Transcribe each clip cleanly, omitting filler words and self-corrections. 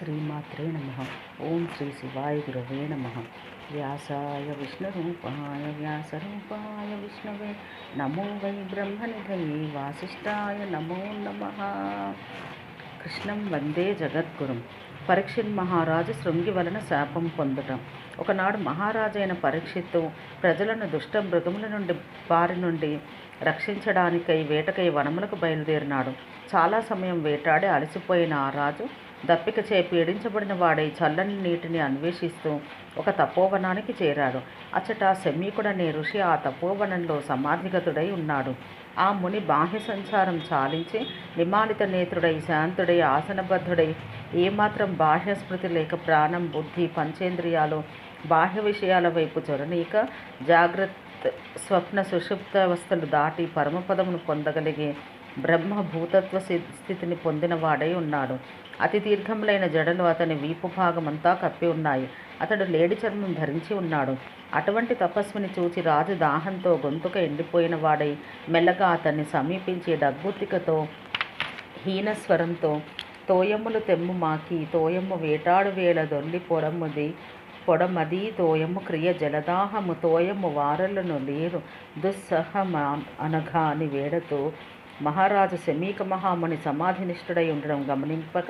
శ్రీమాత్రే నమః. ఓం శ్రీ శివాయ గురవే నమః. వ్యాసాయ విష్ణురూపాయ వ్యాసరూపాయ విష్ణవే నమో వై బ్రహ్మనిధయే వాసిష్ఠాయ నమో నమః. కృష్ణం వందే జగద్గురుం. పరీక్షిత్ మహారాజు శృంగి వలన శాపం పొందటం. ఒకనాడు మహారాజైన పరీక్షిత్తు ప్రజలను దుష్ట మృగముల నుండి బారి నుండి రక్షించడానికై వేటకై వనములకు బయలుదేరినాడు. చాలా సమయం వేటాడి అలసిపోయిన ఆ రాజు దప్పికచే పీడించబడిన వాడై చల్లని నీటిని అన్వేషిస్తూ ఒక తపోవనానికి చేరాడు. అచ్చట శమీకుడనే ఋషి ఆ తపోవనంలో సమాధిగతుడై ఉన్నాడు. ఆ ముని బాహ్య సంచారం చాలించి నిమాలిత నేత్రుడై శాంతుడై ఆసనబద్ధుడై ఏమాత్రం బాహ్య స్మృతి లేక ప్రాణం బుద్ధి పంచేంద్రియాలు బాహ్య విషయాల వైపు చొరనీక జాగ్రత్త స్వప్న సుషుప్తావస్థలు దాటి పరమపదమును పొందగలిగే బ్రహ్మ భూతత్వ స్థితిని పొందిన వాడై ఉన్నాడు. అతి దీర్ఘములైన జడలు అతని వీపు భాగమంతా కప్పి ఉన్నాయి. అతడు లేడి చర్మం ధరించి ఉన్నాడు. అటువంటి తపస్విని చూచి రాజు దాహంతో గొంతుక ఎండిపోయిన వాడై మెల్లగా అతన్ని సమీపించి డగ్గుత్తికతో హీనస్వరంతో తోయమ్ములు తెమ్ము మాకి తోయమ్ము వేటాడు వేళ దొల్లి పొడమది తోయమ్ము క్రియ జలదాహము తోయమ్ము వారలను లేరు దుస్సహమా అనగా అని వేడతో మహారాజు శమీక మహాముని సమాధినిష్ఠుడై ఉండడం గమనింపక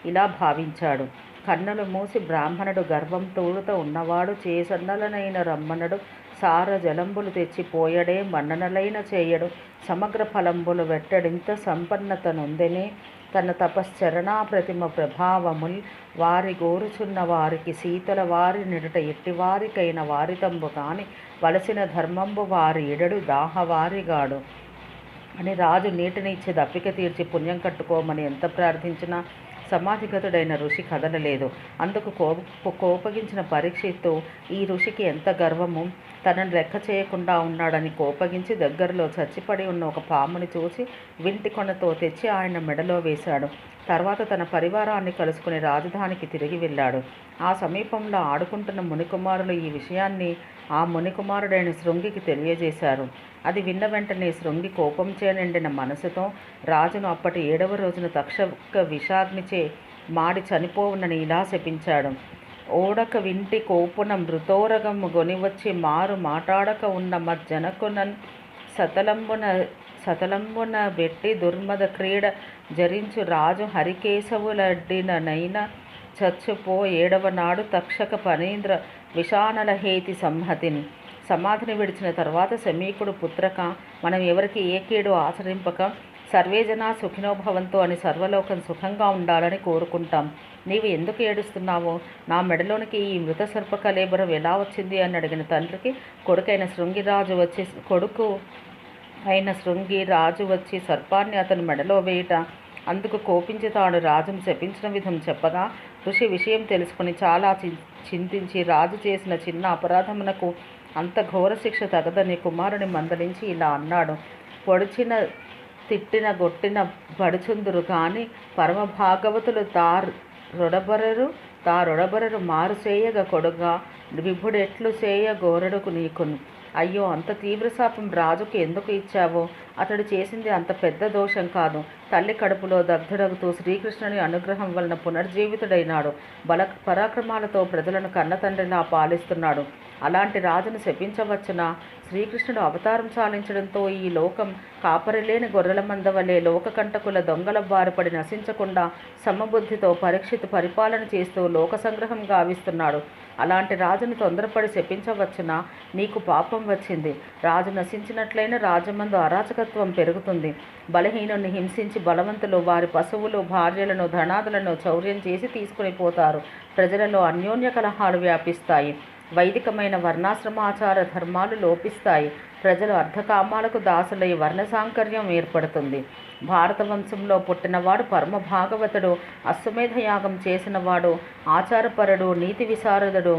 ఇలా భావించాడు. కన్నులు మూసి బ్రాహ్మణుడు గర్వం తోడుత ఉన్నవాడు చేసన్నలనైన రమ్మనడు సార జలంబులు తెచ్చిపోయడే మన్ననలైన చేయడు సమగ్ర ఫలంబులు వెట్టడింత సంపన్నత నొందెనే తన తపశ్చరణా ప్రతిమ ప్రభావముల్ వారి గోరుచున్న వారికి శీతల వారి నిడుట ఎట్టివారికైన వారితంబు కాని వలసిన ధర్మంబు వారి ఎడడు దాహవారిగాడు అని రాజు నీటిని ఇచ్చి దప్పిక తీర్చి పుణ్యం కట్టుకోమని ఎంత ప్రార్థించినా సమాధిగతుడైన ఋషి కదలలేదు. అందుకు కోపగించిన పరీక్షిత్తు ఈ ఋషికి ఎంత గర్వము, తనను లెక్క చేయకుండా ఉన్నాడని కోపగించి దగ్గరలో చచ్చిపడి ఉన్న ఒక పాముని చూసి వింటి కొనతో తెచ్చి ఆయన మెడలో వేశాడు. తర్వాత తన పరివారాన్ని కలుసుకుని రాజధానికి తిరిగి వెళ్ళాడు. ఆ సమీపంలో ఆడుకుంటున్న మునికుమారులు ఈ విషయాన్ని ఆ మునికుమారుడైన శృంగికి తెలియజేశారు. అది విన్న వెంటనే శృంగి కోపంచే నిండిన మనసుతో రాజును అప్పటి 7వ రోజున తక్షక విషాగ్నిచే మాడి చనిపోవునని ఇలా శపించాడు. ఓడక వింటి కోపున మృతోరగము గొనివచ్చి మారు మాటాడక ఉన్న మజ్జనకునన్ సతలంబున వెట్టి దుర్మద క్రీడ జరించు రాజు హరికేశవులడ్డిననైన చచ్చుపో 7వ నాడు తక్షక పనీంద్ర విషానల హేతి సంహతిని. సమాధిని విడిచిన తర్వాత శమీకుడు పుత్రక మనం ఎవరికి ఏ కీడు ఆచరింపక సర్వేజన సుఖినోభవంతో అని సర్వలోకం సుఖంగా ఉండాలని కోరుకుంటాం. నీవు ఎందుకు ఏడుస్తున్నావో, నా మెడలోనికి ఈ మృత సర్ప కళేబరం ఎలా వచ్చింది అని అడిగిన తండ్రికి కొడుకు అయిన శృంగిరాజు వచ్చి సర్పాన్ని అతని మెడలో వేయుట అందుకు కోపించి తాను రాజును శపించిన విధం చెప్పగా ఋషి విషయం తెలుసుకుని చాలా చింతించి రాజు చేసిన చిన్న అపరాధమునకు అంత ఘోర శిక్ష తగదని కుమారుని మందలించి ఇలా అన్నాడు. పొడిచిన తిట్టిన గొట్టిన పడుచుందురు కానీ పరమ భాగవతులు తారొడబరరు మారు చేయగ కొడుగా విభుడెట్లు చేయ గోరడుకు నీకును. అయ్యో, అంత తీవ్ర శాపం రాజుకు ఎందుకు ఇచ్చావో? అతడు చేసింది అంత పెద్ద దోషం కాదు. తల్లి కడుపులో దగ్ధుడగుతూ శ్రీకృష్ణుని అనుగ్రహం వలన పునర్జీవితుడైనాడు. పరాక్రమాలతో ప్రజలను కన్నతండ్రిలా పాలిస్తున్నాడు. అలాంటి రాజును శపించవచ్చునా? శ్రీకృష్ణుడు అవతారం చాలించడంతో ఈ లోకం కాపరిలేని గొర్రెల మందవలే లోకకంటకుల దొంగల బారిపడి నశించకుండా సమబుద్ధితో పరీక్షితు పరిపాలన చేస్తూ లోక సంగ్రహం గావిస్తున్నాడు. అలాంటి రాజును తొందరపడి శపించవచ్చునా? నీకు పాపం వచ్చింది. రాజు నశించినట్లయిన రాజమందు అరాచకత్వం పెరుగుతుంది. బలహీనుని హింసించి బలవంతులు వారి పశువులు భార్యలను ధనాదులను చౌర్యం చేసి తీసుకుని పోతారు. ప్రజలలో అన్యోన్య కలహాలు వ్యాపిస్తాయి. వైదికమైన వర్ణాశ్రమాచార ధర్మాలు లోపిస్తాయి. ప్రజలు అర్ధకామాలకు దాసులై వర్ణసాంకర్యం ఏర్పడుతుంది. భారత వంశంలో పుట్టినవాడు పరమ భాగవతుడు, అశ్వమేధ యాగం చేసినవాడు, ఆచారపరుడు, నీతి విశారదుడు,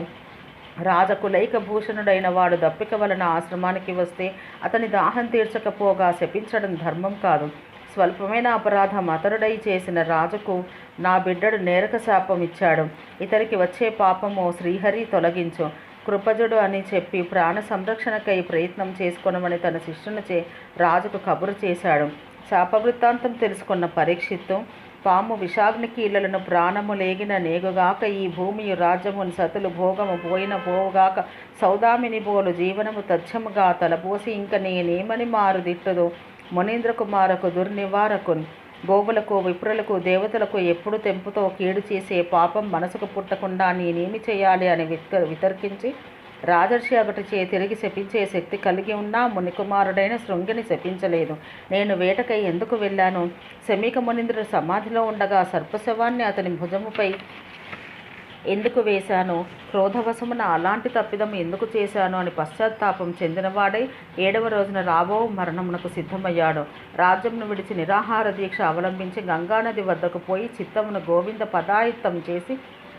రాజకులైక భూషణుడైన వాడు దప్పిక వలన ఆశ్రమానికి వస్తే అతని దాహం తీర్చకపోగా శపించడం ధర్మం కాదు. స్వల్పమైన అపరాధం అతరుడై చేసిన రాజుకు నా బిడ్డడు నేరక శాపం ఇచ్చాడు. ఇతనికి వచ్చే పాపము శ్రీహరి తొలగించు, కృపజుడు అని చెప్పి ప్రాణ సంరక్షణకై ప్రయత్నం చేసుకొనమని తన శిష్యునిచే రాజుకు కబురు చేశాడు. శాపవృత్తాంతం తెలుసుకున్న పరీక్షిత్తు పాము విషాగ్ని కీలలను ప్రాణము లేగిన నేగుగాక ఈ భూమియు రాజ్యమును సతులు భోగము పోయిన పోవుగాక సౌదామిని బోలు జీవనము తథ్యముగా తలపోసి ఇంక నేనేమని మారు దిట్టుదు మునీంద్ర కుమారకు దుర్నివారకున్ గోవులకు విప్రులకు దేవతలకు ఎప్పుడు తెంపుతో కీడు చేసే పాపం మనసుకు పుట్టకుండా నేనేమి చేయాలి అని వితర్కించి రాజర్షి అగటిచే తిరిగి శపించే శక్తి కలిగి ఉన్నా మునికుమారుడైన శృంగిని శపించలేదు. నేను వేటకై ఎందుకు వెళ్ళాను? శమీక మునీంద్రుడు సమాధిలో ఉండగా సర్పశవాన్ని అతని భుజముపై ఎందుకు వేశాను? క్రోధవశమున అలాంటి తప్పిదం ఎందుకు చేశాను అని పశ్చాత్తాపం చెందినవాడై 7వ రోజున రాబో మరణమునకు సిద్ధమయ్యాడు. రాజ్యంను విడిచి నిరాహార దీక్ష అవలంబించి గంగానది వద్దకు పోయి చిత్తమును గోవింద పదాయుత్తం చేసి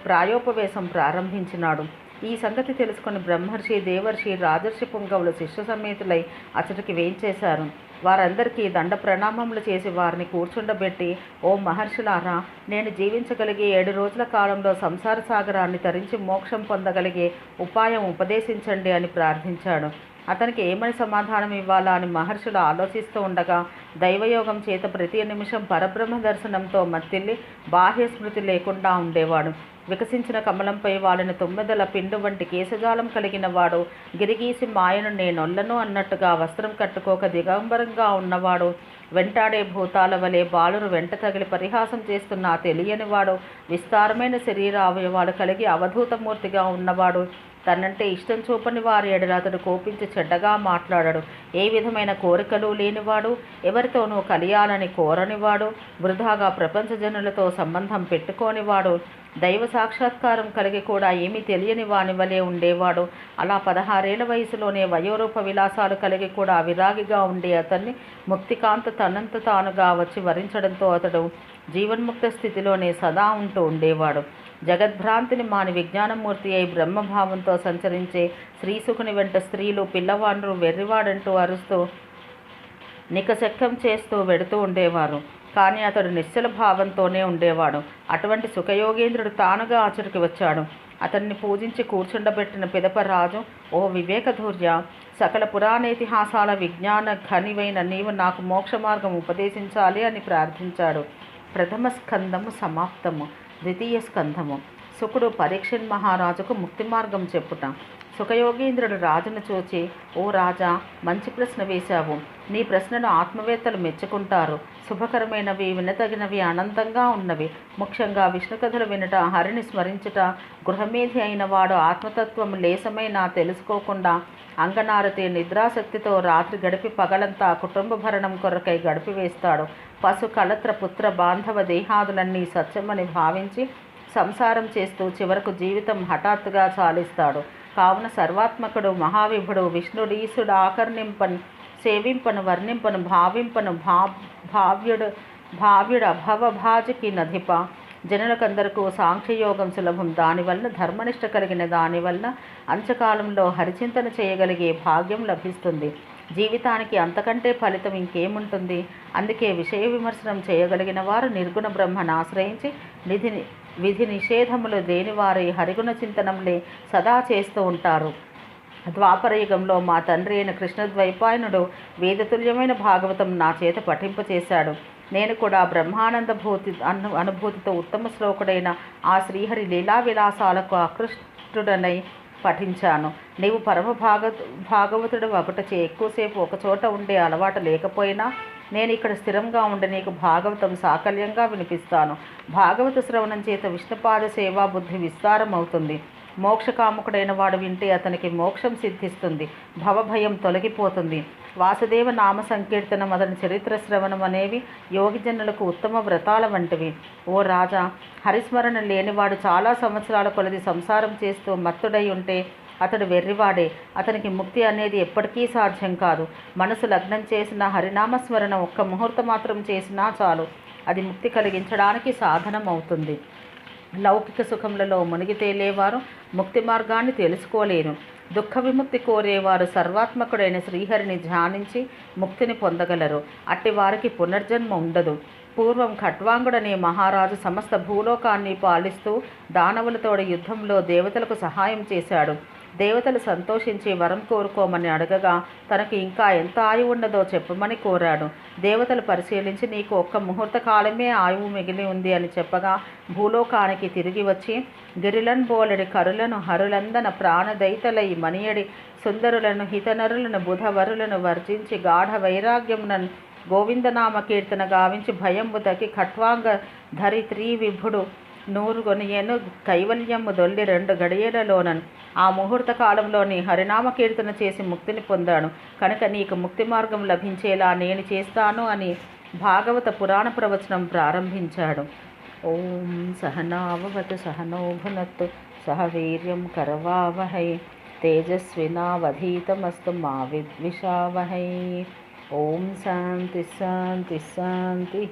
ప్రాయోపవేశం ప్రారంభించినాడు. ఈ సంగతి తెలుసుకుని బ్రహ్మర్షి, దేవర్షి, రాజర్షి పుంగవులు శిష్య సమేతులై అతడికి వేయించేశారు. వారందరికీ దండ ప్రణామములు చేసి వారిని కూర్చుండబెట్టి, ఓ మహర్షులారా, నేను జీవించగలిగే 7 రోజుల కాలంలో సంసార సాగరాన్ని తరించి మోక్షం పొందగలిగే ఉపాయం ఉపదేశించండి అని ప్రార్థించాడు. అతనికి ఏమని సమాధానం ఇవ్వాలా అని మహర్షులు ఆలోచిస్తూ ఉండగా దైవయోగం చేత ప్రతి నిమిషం పరబ్రహ్మ దర్శనంతో మత్తిల్లి బాహ్య స్మృతి లేకుండా ఉండేవాడు. వికసించిన కమలంపై వాలిన తుమ్మెదల పిండు వంటి కేశజాలం కలిగిన వాడు, గిరిగీసి మాయను నేనొల్లను అన్నట్టుగా వస్త్రం కట్టుకోక దిగంబరంగా ఉన్నవాడు, వెంటాడే భూతాల వలె బాలును వెంట తగిలి పరిహాసం చేస్తున్నా తెలియనివాడు, విస్తారమైన శరీర అవయవాలు కలిగి అవధూతమూర్తిగా ఉన్నవాడు, తనంటే ఇష్టం చూపని వారి ఎడల అతడు కోపించి చెడ్డగా మాట్లాడడు, ఏ విధమైన కోరికలు లేనివాడు, ఎవరితోనూ కలియాలని కోరనివాడు, వృధాగా ప్రపంచ జనులతో సంబంధం పెట్టుకోనివాడు, దైవ సాక్షాత్కారం కలిగి కూడా ఏమీ తెలియని వాని వలె ఉండేవాడు. అలా 16 ఏళ్ల వయసులోనే వయోరూప విలాసాలు కలిగి కూడా విరాగిగా ఉండే అతన్ని ముక్తికాంత తనంత తానుగా వచ్చి వరించడంతో అతడు జీవన్ముక్త స్థితిలోనే సదా ఉంటూ ఉండేవాడు. జగద్భ్రాంతిని మాని విజ్ఞానమూర్తి అయి బ్రహ్మభావంతో సంచరించే శ్రీసుకుని వెంట స్త్రీలు పిల్లవాండ్రు వెర్రివాడంటూ అరుస్తూ నికశక్తం చేస్తూ వెడుతూ ఉండేవారు. కానీ అతడు నిశ్చల భావంతోనే ఉండేవాడు. అటువంటి సుఖయోగేంద్రుడు తానుగా అతడికి వచ్చాడు. అతన్ని పూజించి కూర్చుండబెట్టిన పిదప రాజు, ఓ వివేకధూర్య, సకల పురాణేతిహాసాల విజ్ఞాన ఘనివైన నీవు నాకు మోక్ష మార్గం ఉపదేశించాలి అని ప్రార్థించాడు. ప్రథమ స్కందము సమాప్తము. ద్వితీయ స్కంధము. శుకుడు పరీక్షన్ మహారాజుకు ముక్తి మార్గం చెప్పుట. సుఖయోగేంద్రుడు రాజును చూచి, ఓ రాజా, మంచి ప్రశ్న వేశావు. నీ ప్రశ్నను ఆత్మవేత్తలు మెచ్చుకుంటారు. శుభకరమైనవి, వినతగినవి, ఆనందంగా ఉన్నవి. ముఖ్యంగా విష్ణు కథలు వినుట, హరిని స్మరించుట. గృహమేధి అయిన వాడు ఆత్మతత్వం లేసమైనా తెలుసుకోకుండా అంగనారతి నిద్రాశక్తితో రాత్రి గడిపి పగలంతా కుటుంబ భరణం కొరకై గడిపివేస్తాడు. పశు కళత్ర పుత్ర బాంధవ దేహాదులన్నీ సత్యమని భావించి సంసారం చేస్తూ చివరకు జీవితం హఠాత్తుగా చాలిస్తాడు. కావున సర్వాత్మకుడు మహావిభుడు విష్ణుడీసుడు ఆకర్ణింపను, సేవింపను, వర్ణింపను, భావింపను, భావ్యుడు అభవభాజకి నధిప. జనులకందరకు సాంఖ్యయోగం సులభం. దానివల్ల ధర్మనిష్ట కలిగిన దానివల్ల అంచకాలంలో హరిచింతన చేయగలిగే భాగ్యం లభిస్తుంది. జీవితానికి అంతకంటే ఫలితం ఇంకేముంటుంది? అందుకే విషయ విమర్శనం చేయగలిగిన వారు నిర్గుణ బ్రహ్మను ఆశ్రయించి విధి నిషేధములు దేనివారి హరిగుణ చింతనంలే సదా చేస్తూ ఉంటారు. ద్వాపరయుగంలో మా తండ్రి అయిన కృష్ణద్వైపాయనుడు వేదతుల్యమైన భాగవతం నా చేత పఠింపచేశాడు. నేను కూడా బ్రహ్మానంద అనుభూతితో ఉత్తమ శ్లోకుడైన ఆ శ్రీహరి లీలా విలాసాలకు ఆకృష్టుడనై పఠించాను. నీవు పరమ భాగవతుడు ఒకటచే ఎక్కువసేపు ఒకచోట ఉండే అలవాటు లేకపోయినా నేను ఇక్కడ స్థిరంగా ఉండి నీకు భాగవతం సాకల్యంగా వినిపిస్తాను. భాగవత శ్రవణం చేత విష్ణుపాద సేవా బుద్ధి విస్తారమవుతుంది. మోక్షకాముకుడైన వాడు వింటే అతనికి మోక్షం సిద్ధిస్తుంది, భవభయం తొలగిపోతుంది. వాసుదేవ నామ సంకీర్తనం, అతని చరిత్ర శ్రవణం అనేవి యోగిజనులకు ఉత్తమ వ్రతాల వంటివి. ఓ రాజా, హరిస్మరణ లేనివాడు చాలా సంవత్సరాల కొలది సంసారం చేస్తూ మత్తుడై ఉంటే అతడు వెర్రివాడే. అతనికి ముక్తి అనేది ఎప్పటికీ సాధ్యం కాదు. మనసు లగ్నం చేసిన హరినామస్మరణ ఒక్క ముహూర్తం మాత్రం చేసినా చాలు, అది ముక్తి కలిగించడానికి సాధనం అవుతుంది. లౌకిక సుఖములలో మునిగి తేలేవారు ముక్తి మార్గాన్ని తెలుసుకోలేరు. దుఃఖ విముక్తి కోరేవారు సర్వాత్మకుడైన శ్రీహరిని ధ్యానించి ముక్తిని పొందగలరు. అట్టి వారికి పునర్జన్మ ఉండదు. పూర్వం ఖట్వాంగుడనే మహారాజు సమస్త భూలోకాన్ని పాలిస్తూ దానవులతోడి యుద్ధంలో దేవతలకు సహాయం చేశాడు. దేవతలు సంతోషించి వరం కోరుకోమని అడగగా తనకు ఇంకా ఎంత ఆయువు ఉన్నదో చెప్పమని కోరాడు. దేవతలు పరిశీలించి నీకు ఒక్క ముహూర్త కాలమే ఆయువు మిగిలి ఉంది అని చెప్పగా భూలోకానికి తిరిగి వచ్చి గిరిలన్ బోలెడి కరులను హరులందన ప్రాణదైతలై మనియడి సుందరులను హితనరులను బుధవరులను వర్జించి గాఢ వైరాగ్యమునను గోవిందనామ కీర్తన గావించి భయంబు దకి ఖట్వాంగ ధరిత్రీ విభుడు నూరుగొనియను కైవల్యము దొల్లి 2 గడియలలోనను ఆ ముహూర్త కాలంలోని హరినామ కీర్తన చేసి ముక్తిని పొందాడు కనుక నీకు ముక్తి మార్గం లభించేలా నేను చేస్తాను అని భాగవత పురాణ ప్రవచనం ప్రారంభించాడు. ఓం సహనావవతు సహనో భునత్తు సహ వీర్యం కరవావహై తేజస్వినావధీతమస్తు మా విద్విషావహై. ఓం శాంతి శాంతి శాంతి.